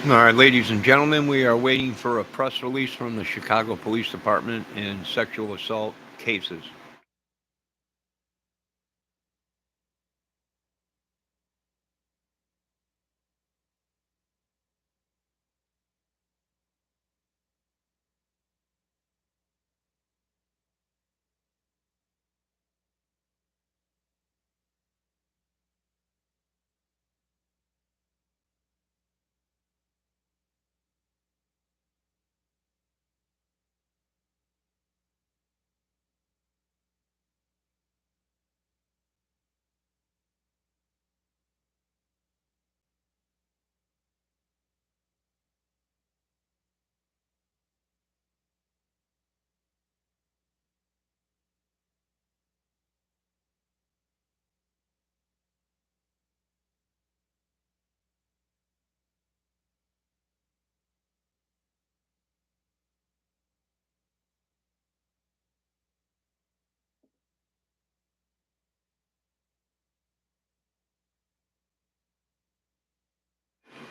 All right, ladies and gentlemen, we are waiting for a press release from the Chicago Police Department in sexual assault cases.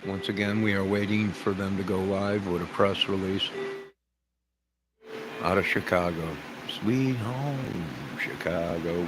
Once again, we are waiting for them to go live with a press release out of Chicago. Sweet home, Chicago.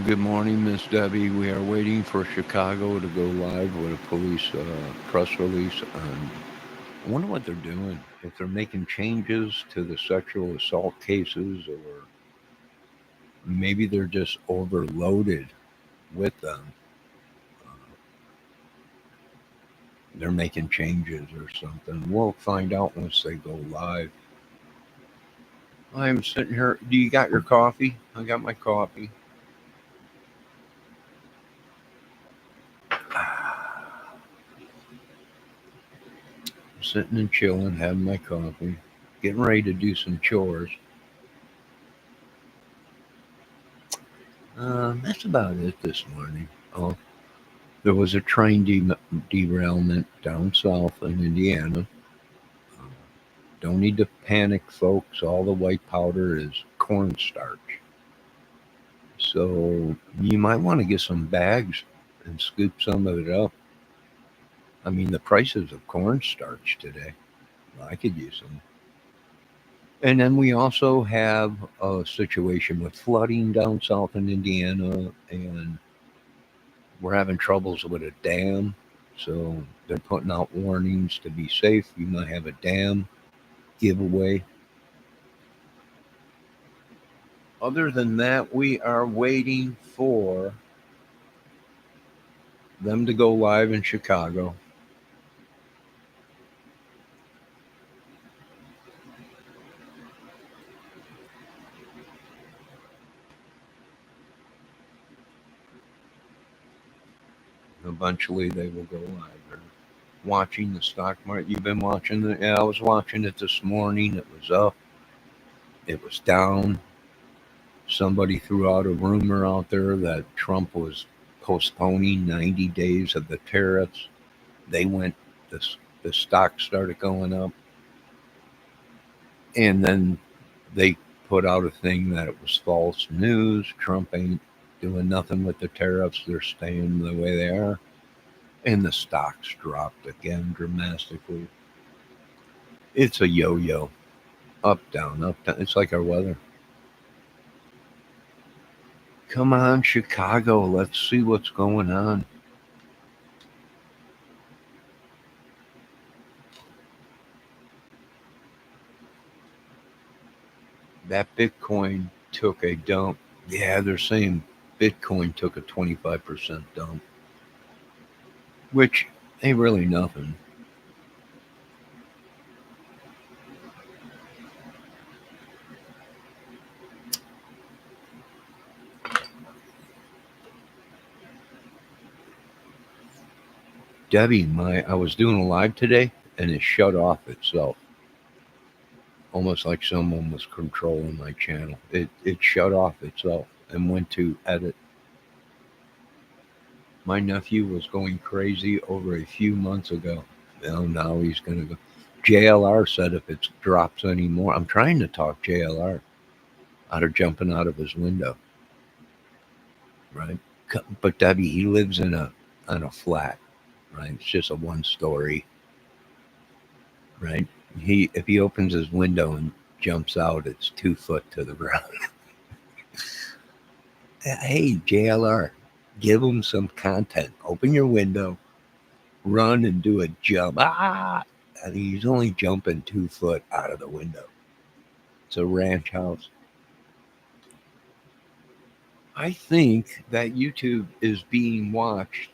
Good morning, Miss Debbie. We are waiting for Chicago to go live with a police press release on. I wonder what they're doing. If they're making changes to the sexual assault cases, or maybe they're just overloaded with them. Uh, they're making changes or something. We'll find out once they go live. I'm sitting here. Do you got your coffee? I got my coffee. Sitting and chilling, having my coffee, getting ready to do some chores. That's about it this morning. Oh, there was a train derailment down south in Indiana. Uh, don't need to panic, folks. All the white powder is cornstarch. So you might want to get some bags and scoop some of it up. I mean, the prices of cornstarch today. I could use some. And then we also have a situation with flooding down south in Indiana, and we're having troubles with a dam. So they're putting out warnings to be safe. You might have a dam giveaway. Other than that, we are waiting for them to go live in Chicago. Eventually, they will go live. They're watching the stock market. You've been watching it? Yeah, I was watching it this morning. It was up, it was down. Somebody threw out a rumor out there that Trump was postponing 90 days of the tariffs. They went, the, the stock started going up. And then they put out a thing that it was false news. Trump ain't doing nothing with the tariffs. They're staying the way they are. And the stocks dropped again dramatically. It's a yo yo, up, down, up, down. It's like our weather. Come on, Chicago. Let's see what's going on. That Bitcoin took a dump. Yeah, they're saying Bitcoin took a 25% dump, which ain't really nothing. Debbie, I was doing a live today and it shut off itself. Almost like someone was controlling my channel. It shut off itself and went to edit. My nephew was going crazy over a few months ago. Well, now he's gonna go. JLR said if it drops anymore, I'm trying to talk JLR out of jumping out of his window, right? But Debbie, he lives in a on a flat, right? It's just a one story, right? He if he opens his window and jumps out, it's 2 foot to the ground. Hey, JLR, give him some content. Open your window, run and do a jump. Ah! And he's only jumping 2 foot out of the window. It's a ranch house. I think that YouTube is being watched,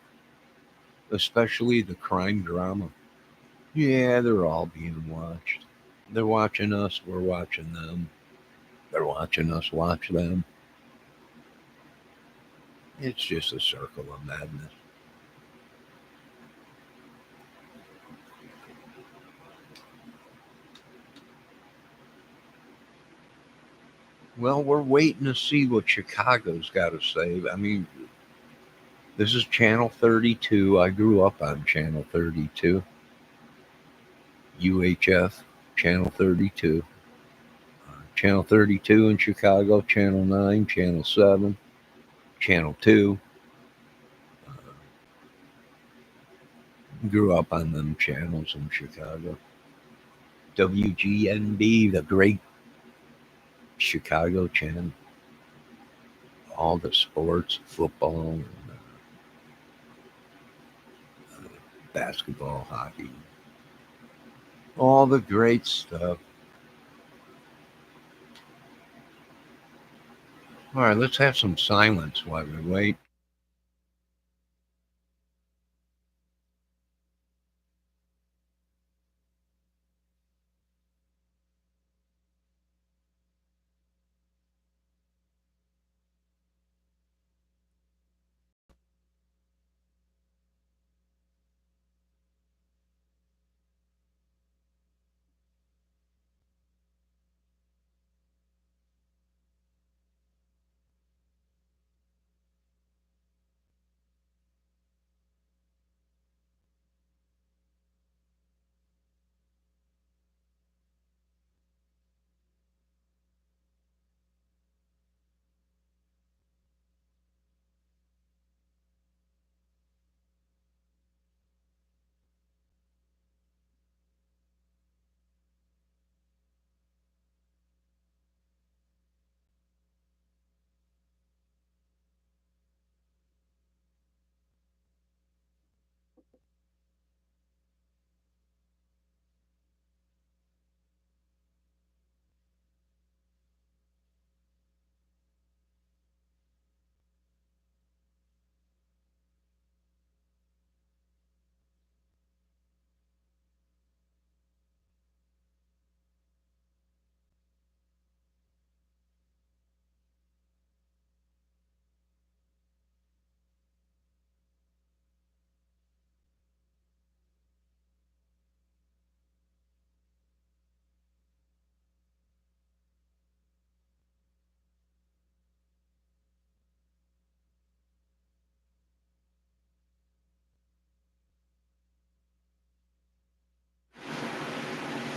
especially the crime drama. Yeah, they're all being watched. They're watching us, we're watching them. They're watching us watch them. It's just a circle of madness. Well, we're waiting to see what Chicago's got to say. I mean, this is Channel 32. I grew up on Channel 32, UHF, Channel 32. Channel 32 in Chicago, Channel 9, Channel 7, Channel 2. Uh, Grew up on them channels in Chicago. WGNB, the great Chicago channel. All the sports, football, and, basketball, hockey, all the great stuff. All right, let's have some silence while we wait.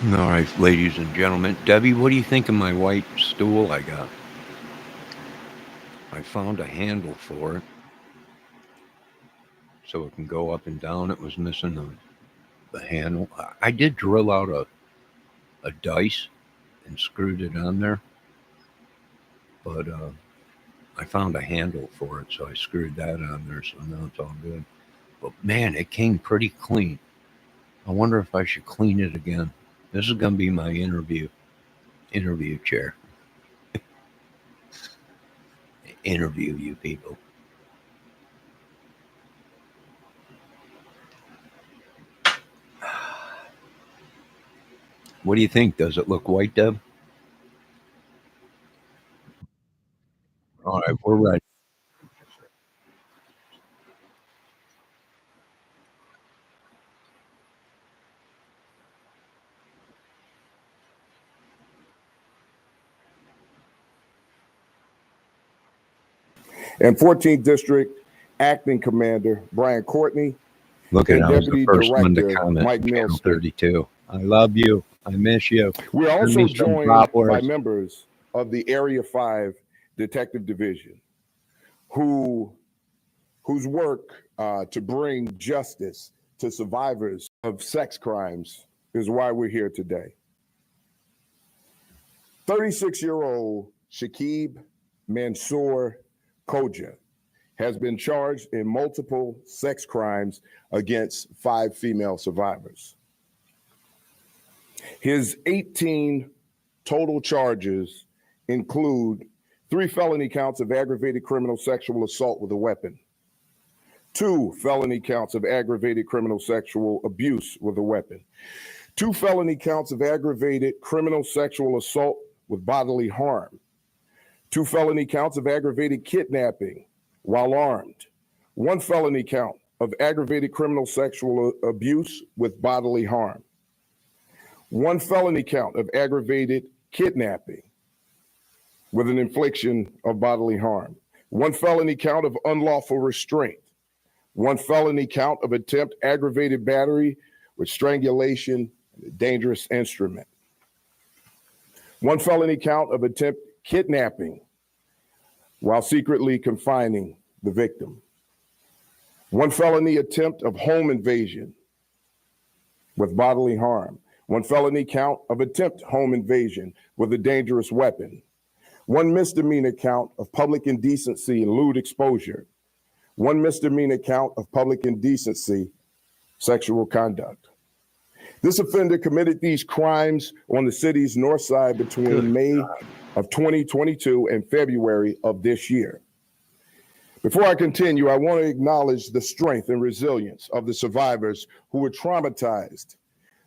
All right, ladies and gentlemen. Debbie, what do you think of my white stool I got? I found a handle for it so it can go up and down. It was missing the handle. I did drill out a dice and screwed it on there, but I found a handle for it, so I screwed that on there, so now it's all good. But man, it came pretty clean. I wonder if I should clean it again. This is going to be my interview chair. Interview you people. What do you think? Does it look white, Deb? All right, we're ready. And 14th District Acting Commander Brian Courtney. Look at and I was the Deputy first one to Director comment. Mike Channel Milstein. 32. I love you. I miss you. We're Send also me some joined by flowers. members of the Area 5 Detective Division whose work to bring justice to survivors of sex crimes is why we're here today. 36-year-old Shakib Mansour Koja has been charged in multiple sex crimes against 5 female survivors. His 18 total charges include 3 felony counts of aggravated criminal sexual assault with a weapon, 2 felony counts of aggravated criminal sexual abuse with a weapon, 2 felony counts of aggravated criminal sexual assault with bodily harm, 2 felony counts of aggravated kidnapping while armed, 1 felony count of aggravated criminal sexual abuse with bodily harm, 1 felony count of aggravated kidnapping with an infliction of bodily harm, 1 felony count of unlawful restraint, 1 felony count of attempt aggravated battery with strangulation and a dangerous instrument, 1 felony count of attempt kidnapping while secretly confining the victim, 1 felony attempt of home invasion with bodily harm, 1 felony count of attempt home invasion with a dangerous weapon, 1 misdemeanor count of public indecency and lewd exposure, 1 misdemeanor count of public indecency, sexual conduct. This offender committed these crimes on the city's north side between May of 2022 and February of this year. Before I continue, I want to acknowledge the strength and resilience of the survivors who were traumatized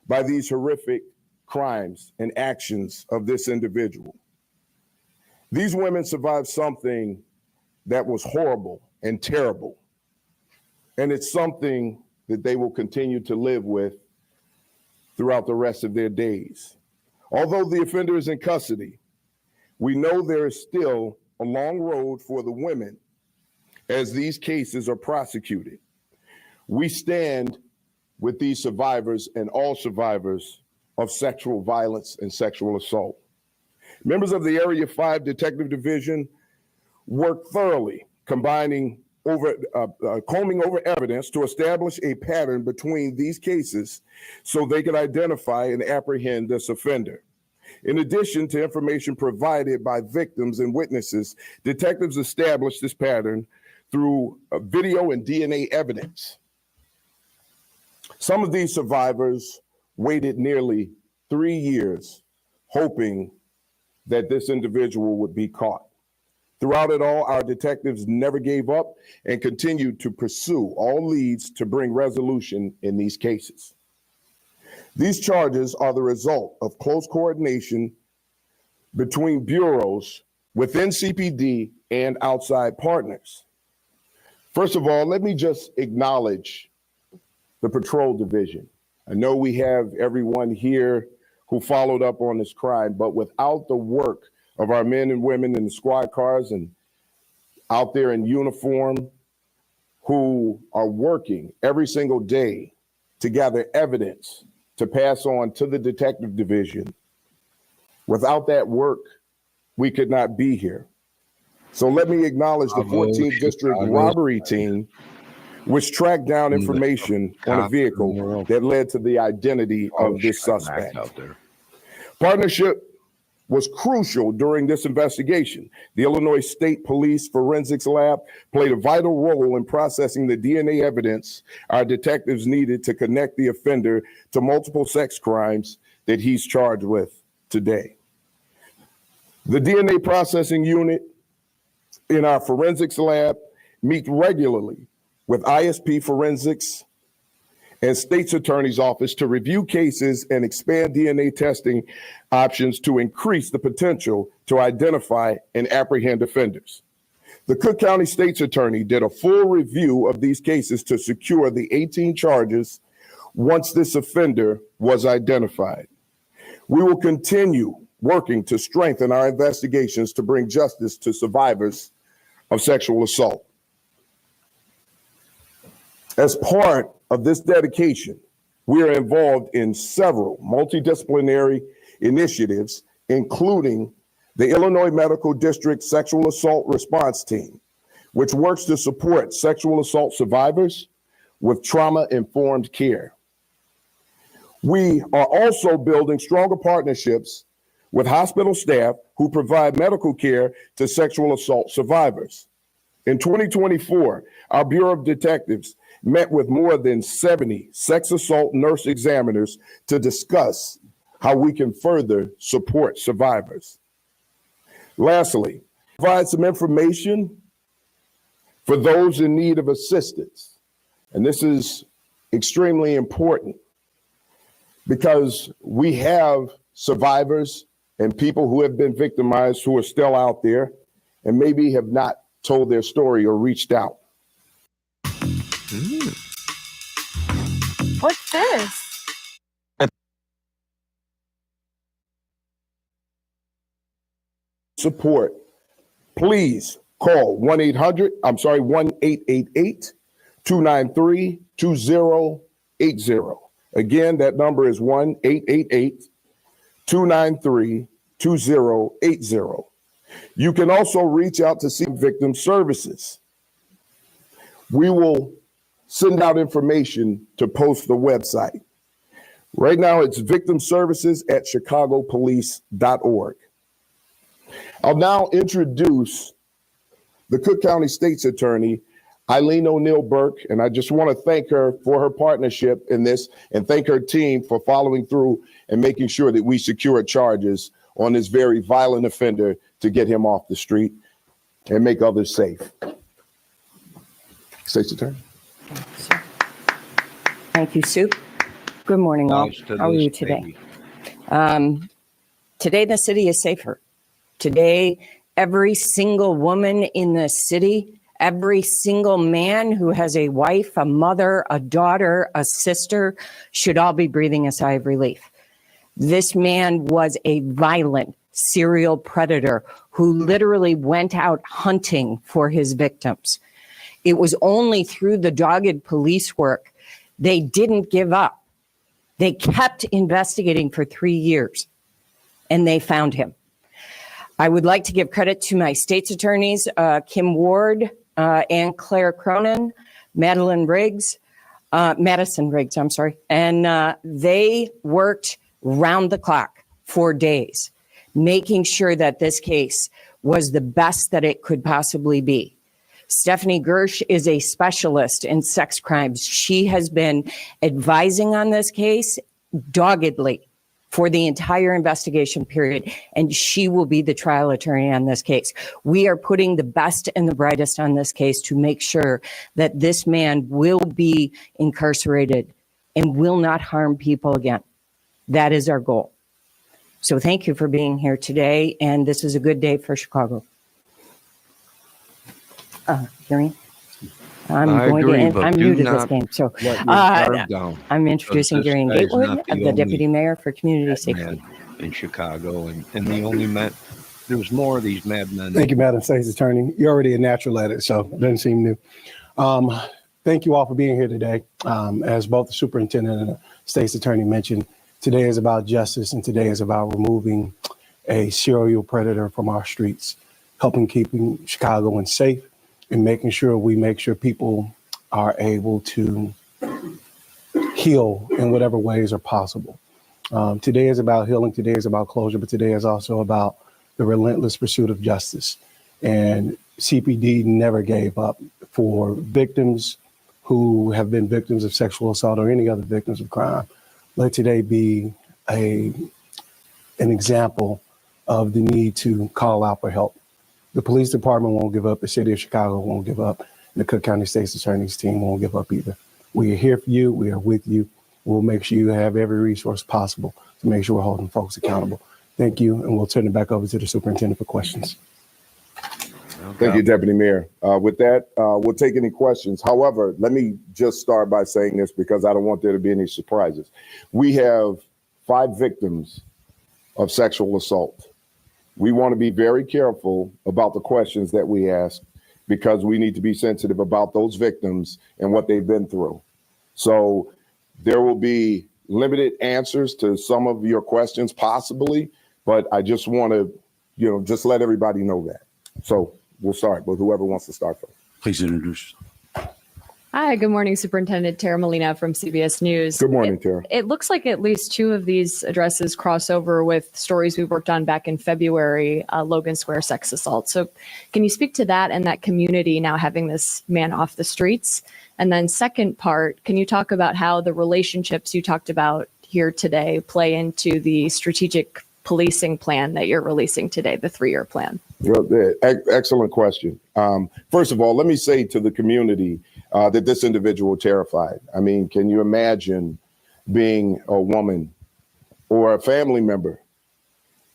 by these horrific crimes and actions of this individual. These women survived something that was horrible and terrible, and it's something that they will continue to live with throughout the rest of their days. Although the offender is in custody, we know there is still a long road for the women as these cases are prosecuted. We stand with these survivors and all survivors of sexual violence and sexual assault. Members of the Area 5 Detective Division worked thoroughly, combing over evidence to establish a pattern between these cases so they could identify and apprehend this offender. In addition to information provided by victims and witnesses, detectives established this pattern through video and DNA evidence. Some of these survivors waited nearly 3 years hoping that this individual would be caught. Throughout it all, our detectives never gave up and continued to pursue all leads to bring resolution in these cases. These charges are the result of close coordination between bureaus within CPD and outside partners. First of all, let me just acknowledge the patrol division. I know we have everyone here who followed up on this crime, but without the work of our men and women in the squad cars and out there in uniform who are working every single day to gather evidence to pass on to the detective division, without that work, we could not be here. So let me acknowledge the 14th District Robbery Team, which tracked down information on a vehicle that led to the identity of this suspect. Partnership was crucial during this investigation. The Illinois State Police Forensics Lab played a vital role in processing the DNA evidence our detectives needed to connect the offender to multiple sex crimes that he's charged with today. The DNA processing unit in our forensics lab meet regularly with ISP Forensics and State's Attorney's Office to review cases and expand DNA testing options to increase the potential to identify and apprehend offenders. The Cook County State's Attorney did a full review of these cases to secure the 18 charges once this offender was identified. We will continue working to strengthen our investigations to bring justice to survivors of sexual assault. As part of this dedication, we are involved in several multidisciplinary initiatives, including the Illinois Medical District Sexual Assault Response Team, which works to support sexual assault survivors with trauma-informed care. We are also building stronger partnerships with hospital staff who provide medical care to sexual assault survivors. In 2024, our Bureau of Detectives met with more than 70 sex assault nurse examiners to discuss how we can further support survivors. Lastly, provide some information for those in need of assistance. And this is extremely important because we have survivors and people who have been victimized who are still out there and maybe have not told their story or reached out. What's this? Support, please call 1-888-293-2080. Again, that number is 1-888-293-2080. You can also reach out to see Victim Services. We will send out information to post the website. Right now, it's victimservices@chicagopolice.org. I'll now introduce the Cook County State's Attorney, Eileen O'Neill Burke, and I just want to thank her for her partnership in this and thank her team for following through and making sure that we secure charges on this very violent offender to get him off the street and make others safe. State's Attorney. Thank you, Sue. Good morning, all. How are you today? Today, the city is safer. Today, every single woman in the city, every single man who has a wife, a mother, a daughter, a sister, should all be breathing a sigh of relief. This man was a violent serial predator who literally went out hunting for his victims. It was only through the dogged police work they didn't give up. They kept investigating for 3 years, and they found him. I would like to give credit to my state's attorneys, Kim Ward and Claire Cronin, Madison Riggs, and they worked round the clock for days, making sure that this case was the best that it could possibly be. Stephanie Gersh is a specialist in sex crimes. She has been advising on this case doggedly for the entire investigation period, and she will be the trial attorney on this case. We are putting the best and the brightest on this case to make sure that this man will be incarcerated and will not harm people again. That is our goal. So thank you for being here today, and this is a good day for Chicago. Hearing? I'm new to this game. So I'm introducing Darian Gatewood, the Deputy Mayor for Community Safety in Chicago, and the only man. There's more of these madmen. Thank you, Madam State's Attorney. You're already a natural at it, so it doesn't seem new. Thank you all for being here today. As both the superintendent and the state's attorney mentioned, today is about justice, and today is about removing a serial predator from our streets, keeping Chicagoans safe, and making sure we make sure people are able to heal in whatever ways are possible. Today is about healing. Today is about closure, but today is also about the relentless pursuit of justice. And CPD never gave up for victims who have been victims of sexual assault or any other victims of crime. Let today be an example of the need to call out for help. The police department won't give up. The city of Chicago won't give up. And the Cook County State's Attorney's team won't give up either. We are here for you. We are with you. We'll make sure you have every resource possible to make sure we're holding folks accountable. Thank you. And we'll turn it back over to the superintendent for questions. Thank you, Deputy Mayor. With that, we'll take any questions. However, let me just start by saying this because I don't want there to be any surprises. We have 5 victims of sexual assault. We want to be very careful about the questions that we ask because we need to be sensitive about those victims and what they've been through. So there will be limited answers to some of your questions possibly, but I just want to, just let everybody know that. So we'll start with whoever wants to start first. Please introduce. Hi, good morning, Superintendent Tara Molina from CBS News. Good morning, Tara. It looks like at least two of these addresses cross over with stories we worked on back in February, Logan Square sex assault. So can you speak to that and that community now having this man off the streets? And then second part, can you talk about how the relationships you talked about here today play into the strategic policing plan that you're releasing today, the 3-year plan? Well, excellent question. First of all, let me say to the community that this individual terrified. I mean, can you imagine being a woman or a family member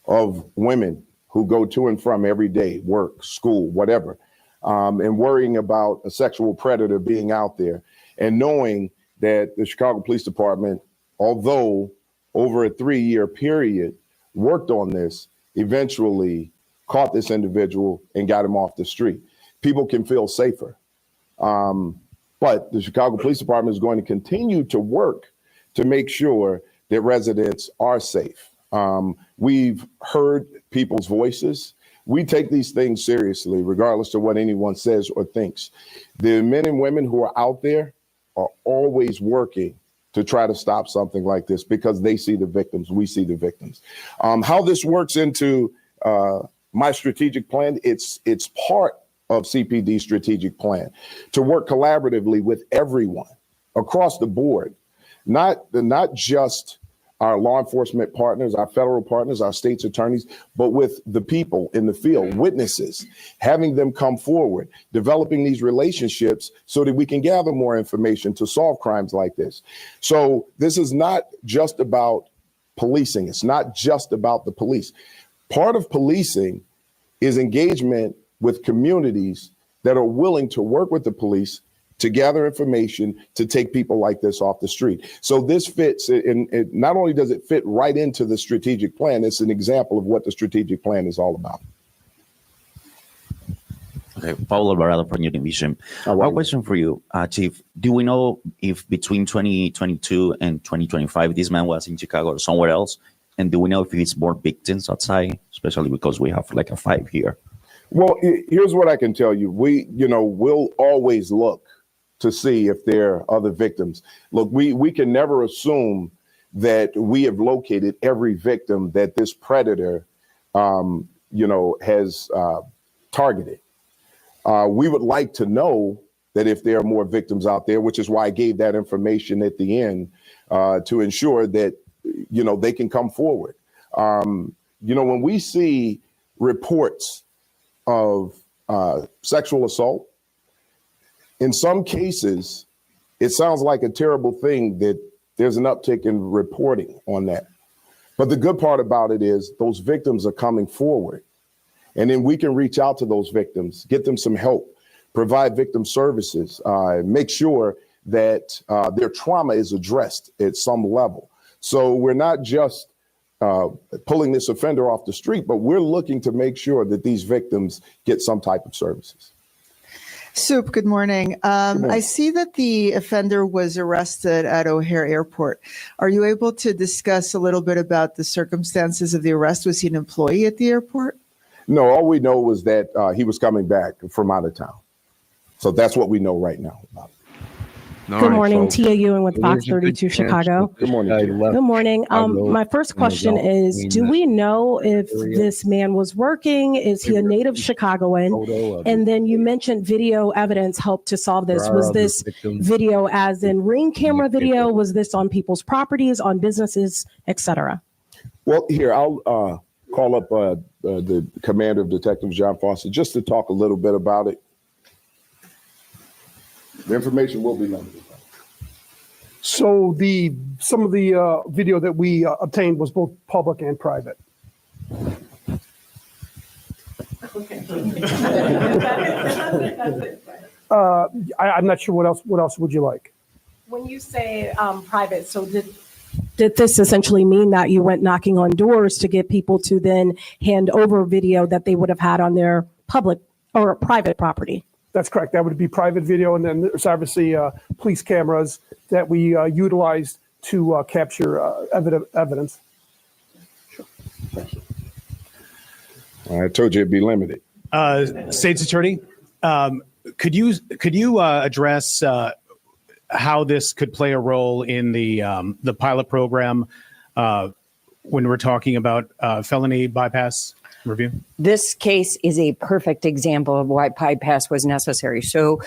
of women who go to and from every day, work, school, whatever, and worrying about a sexual predator being out there and knowing that the Chicago Police Department, although over a 3-year period, worked on this, eventually caught this individual and got him off the street. People can feel safer. But the Chicago Police Department is going to continue to work to make sure that residents are safe. We've heard people's voices. We take these things seriously, regardless of what anyone says or thinks. The men and women who are out there are always working to try to stop something like this because they see the victims, we see the victims. How this works into my strategic plan, it's part of CPD's strategic plan to work collaboratively with everyone across the board, not just our law enforcement partners, our federal partners, our state's attorneys, but with the people in the field, witnesses, having them come forward, developing these relationships so that we can gather more information to solve crimes like this. So this is not just about policing. It's not just about the police. Part of policing is engagement with communities that are willing to work with the police to gather information to take people like this off the street. So this fits in. Not only does it fit right into the strategic plan, it's an example of what the strategic plan is all about. Okay, Paulo Alvarado from Univision. One question for you, Chief. Do we know if between 2022 and 2025, this man was in Chicago or somewhere else? And do we know if he's more victims outside, especially because we have like a 5 here? Well, here's what I can tell you. We'll always look to see if there are other victims. Look, we can never assume that we have located every victim that this predator, has targeted. We would like to know that if there are more victims out there, which is why I gave that information at the end to ensure that, they can come forward. When we see reports of sexual assault, in some cases, it sounds like a terrible thing that there's an uptick in reporting on that. But the good part about it is those victims are coming forward. And then we can reach out to those victims, get them some help, provide victim services, make sure that their trauma is addressed at some level. So we're not just pulling this offender off the street, but we're looking to make sure that these victims get some type of services. Soup, good morning. I see that the offender was arrested at O'Hare Airport. Are you able to discuss a little bit about the circumstances of the arrest? Was he an employee at the airport? No, all we know was that he was coming back from out of town. So that's what we know right now about it. Good morning, Tia Ewing with Fox 32 Chicago. Good morning. Good morning. My first question is, do we know if this man was working? Is he a native Chicagoan? And then you mentioned video evidence helped to solve this. Was this video as in ring camera video? Was this on people's properties, on businesses, etc.? Well, here, I'll call up the commander of detectives, John Foster, just to talk a little bit about it. The information will be limited. So some of the video that we obtained was both public and private. I'm not sure what else would you like? When you say private, so did this essentially mean that you went knocking on doors to get people to then hand over video that they would have had on their public or private property? That's correct. That would be private video, and then there's obviously police cameras that we utilized to capture evidence. I told you it'd be limited. State's Attorney, could you address how this could play a role in the pilot program when we're talking about felony bypass review? This case is a perfect example of why bypass was necessary. So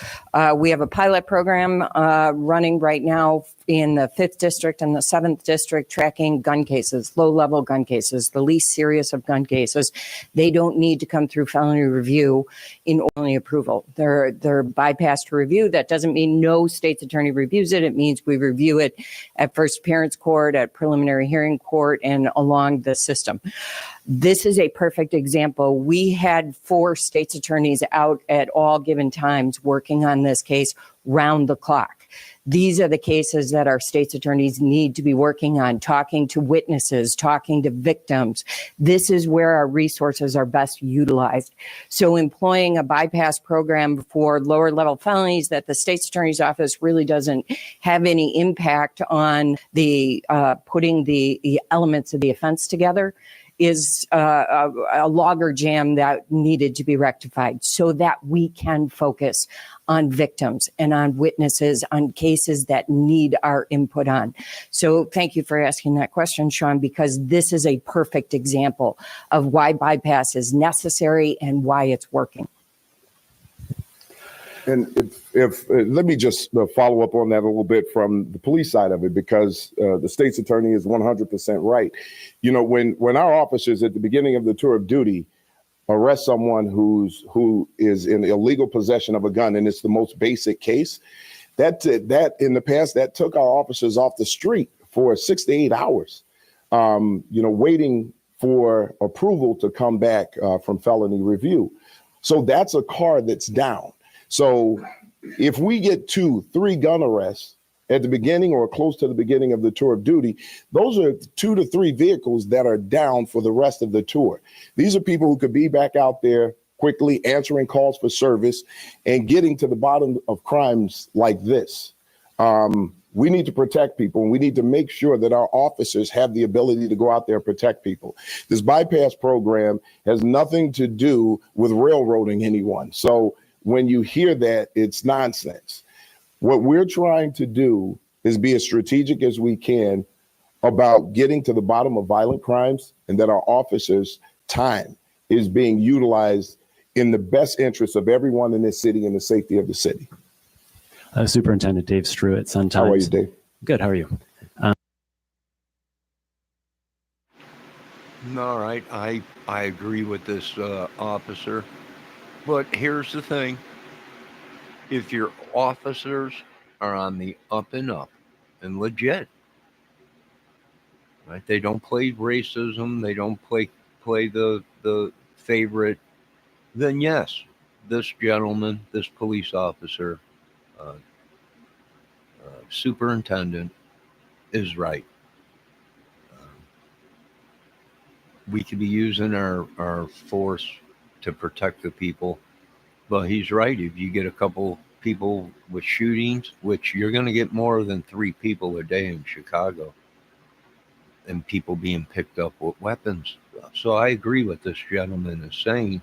we have a pilot program running right now in the 5th District and the 7th District, tracking gun cases, low-level gun cases, the least serious of gun cases. They don't need to come through felony review in only approval. They're bypassed review. That doesn't mean no state's attorney reviews it. It means we review it at first appearance court, at preliminary hearing court, and along the system. This is a perfect example. We had 4 state's attorneys out at all given times working on this case round the clock. These are the cases that our state's attorneys need to be working on, talking to witnesses, talking to victims. This is where our resources are best utilized. So employing a bypass program for lower level felonies that the state's attorney's office really doesn't have any impact on the putting the elements of the offense together is a logger jam that needed to be rectified so that we can focus on victims and on witnesses, on cases that need our input on. So thank you for asking that question, Sean, because this is a perfect example of why bypass is necessary and why it's working. And if let me just follow up on that a little bit from the police side of it, because the state's attorney is 100% right. You know, when our officers at the beginning of the tour of duty arrest someone who is in illegal possession of a gun, and it's the most basic case, that in the past that took our officers off the street for 6 to 8 hours, waiting for approval to come back from felony review. So that's a car that's down. So if we get 2-3 gun arrests at the beginning or close to the beginning of the tour of duty, those are 2 to 3 vehicles that are down for the rest of the tour. These are people who could be back out there quickly answering calls for service and getting to the bottom of crimes like this. We need to protect people, and we need to make sure that our officers have the ability to go out there and protect people. This bypass program has nothing to do with railroading anyone. So when you hear that, it's nonsense. What we're trying to do is be as strategic as we can about getting to the bottom of violent crimes, and that our officers' time is being utilized in the best interest of everyone in this city and the safety of the city. Superintendent Dave Struett, Sun Times. How are you, Dave? Good. How are you? All right. I agree with this officer. But here's the thing. If your officers are on the up and up and legit, right? They don't play racism. They don't play the favorite. Then yes, this gentleman, this police officer, superintendent is right. We could be using our force to protect the people, but he's right. If you get a couple people with shootings, which you're going to get more than 3 people a day in Chicago, and people being picked up with weapons. So I agree with this gentleman is saying.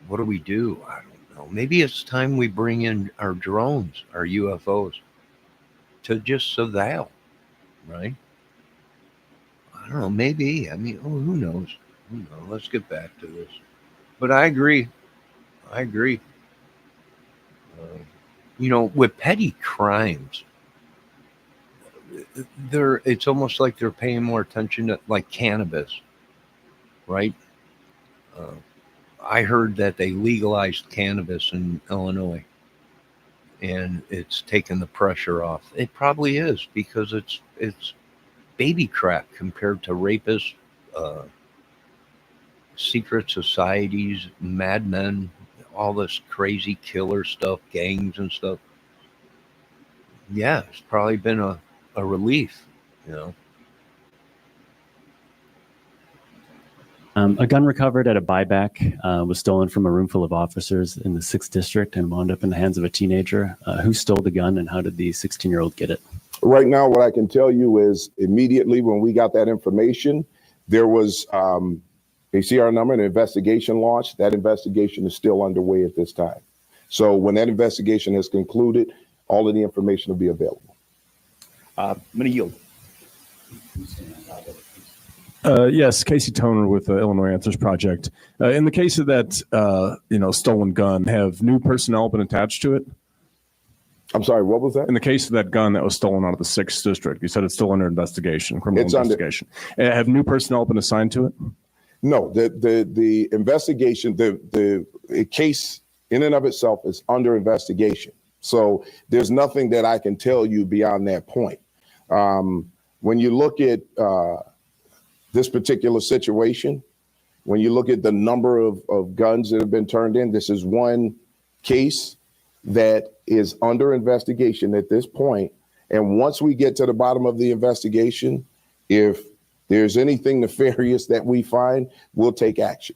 What do we do? I don't know. Maybe it's time we bring in our drones, our UFOs, to just surveil, right? I don't know. Maybe. I mean, who knows? Who knows? Let's get back to this. But I agree. With petty crimes, it's almost like they're paying more attention to, like, cannabis, right? I heard that they legalized cannabis in Illinois, and it's taken the pressure off. It probably is, because it's baby crap compared to rapists, secret societies, madmen, all this crazy killer stuff, gangs and stuff. Yeah, it's probably been a relief, A gun recovered at a buyback was stolen from a room full of officers in the 6th District and wound up in the hands of a teenager. Who stole the gun and how did the 16-year-old get it? Right now, what I can tell you is immediately when we got that information, there was a CR number, an investigation launched. That investigation is still underway at this time. So when that investigation has concluded, all of the information will be available. I'm going to yield. Yes, Casey Toner with the Illinois Answers Project. In the case of that, stolen gun, have new personnel been attached to it? I'm sorry, what was that? In the case of that gun that was stolen out of the 6th District, you said it's still under investigation, criminal It's investigation. Have new personnel been assigned to it? No, the investigation, the case in and of itself is under investigation. So there's nothing that I can tell you beyond that point. When you look at this particular situation, when you look at the number of guns that have been turned in, this is one case that is under investigation at this point. And once we get to the bottom of the investigation, if there's anything nefarious that we find, we'll take action.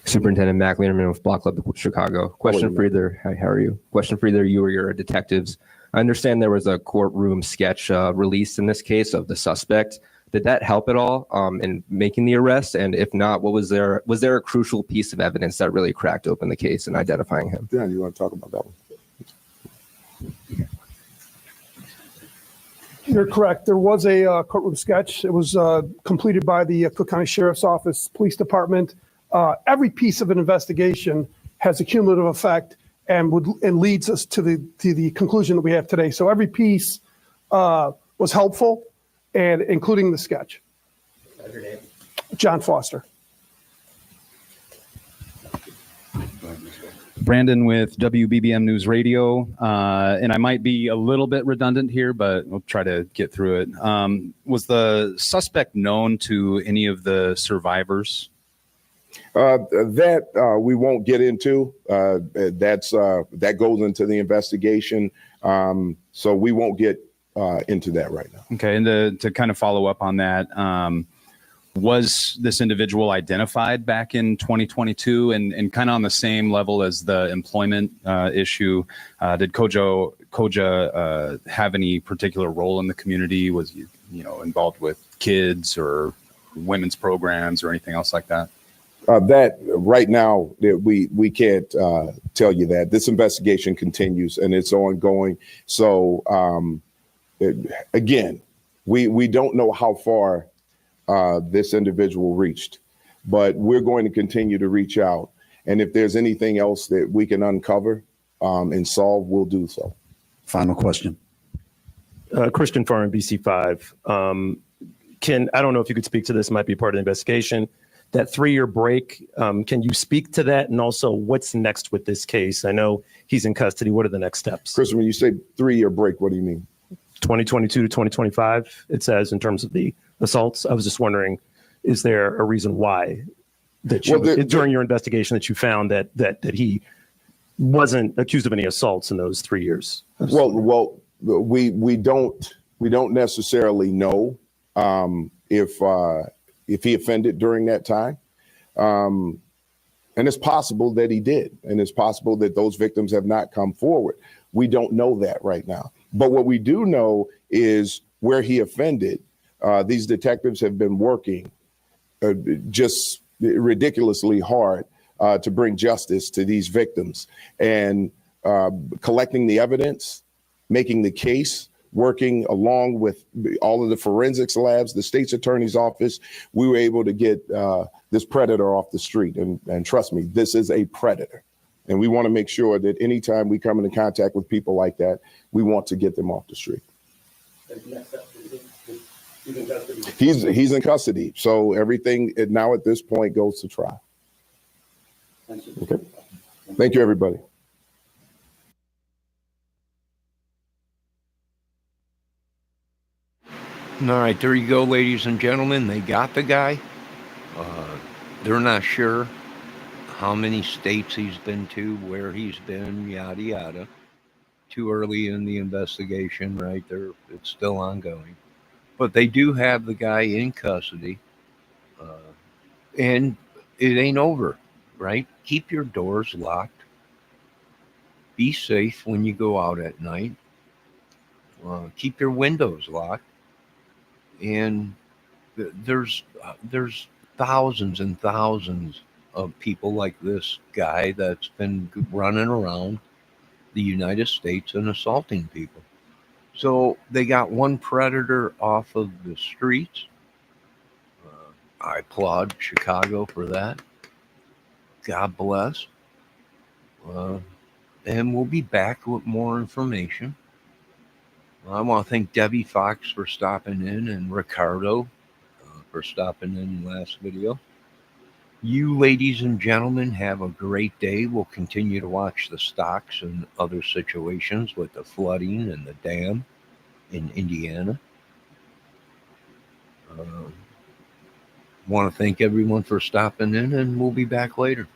Superintendent Mac Lederman with Block Club Chicago. Question for either, hi, how are you? Question for either you or your detectives. I understand there was a courtroom sketch released in this case of the suspect. Did that help at all in making the arrest? And if not, what was there a crucial piece of evidence that really cracked open the case and identifying him? Dan, you want to talk about that one? You're correct. There was a courtroom sketch. It was completed by the Cook County Sheriff's Office Police Department. Every piece of an investigation has a cumulative effect and leads us to the conclusion that we have today. So every piece was helpful, and including the sketch. What's your name? John Foster. Brandon with WBBM News Radio, and I might be a little bit redundant here, but we'll try to get through it. Was the suspect known to any of the survivors? That we won't get into. That goes into the investigation, so we won't get into that right now. Okay, and to kind of follow up on that, was this individual identified back in 2022 and kind of on the same level as the employment issue? Did Koja have any particular role in the community? Was he, involved with kids or women's programs or anything else like that? That right now we can't tell you that. This investigation continues and it's ongoing. So again, we don't know how far this individual reached, but we're going to continue to reach out. And if there's anything else that we can uncover and solve, we'll do so. Final question. Christian Farman, BC5. I don't know if you could speak to this, might be part of the investigation. That 3-year break, can you speak to that? And also what's next with this case? I know he's in custody. What are the next steps? Chris, when you say 3-year break, what do you mean? 2022 to 2025, it says in terms of the assaults. I was just wondering, is there a reason why that you, during your investigation that you found that he wasn't accused of any assaults in those 3 years? Well, we don't necessarily know if he offended during that time. And it's possible that he did. And it's possible that those victims have not come forward. We don't know that right now. But what we do know is where he offended, these detectives have been working just ridiculously hard to bring justice to these victims and collecting the evidence, making the case, working along with all of the forensics labs, the state's attorney's office. We were able to get this predator off the street. And trust me, this is a predator. And we want to make sure that anytime we come into contact with people like that, we want to get them off the street. He's in custody. So everything now at this point goes to trial. Okay. Thank you, everybody. All right, there you go, ladies and gentlemen. They got the guy. They're not sure how many states he's been to, where he's been, yada, yada. Too early in the investigation, right? It's still ongoing. But they do have the guy in custody. And it ain't over, right? Keep your doors locked. Be safe when you go out at night. Keep your windows locked. And there's thousands and thousands of people like this guy that's been running around the United States and assaulting people. So they got one predator off of the streets. I applaud Chicago for that. God bless. And we'll be back with more information. I want to thank Debbie Fox for stopping in and Ricardo for stopping in last video. You ladies and gentlemen have a great day. We'll continue to watch the stocks and other situations with the flooding and the dam in Indiana. Want to thank everyone for stopping in, and we'll be back later.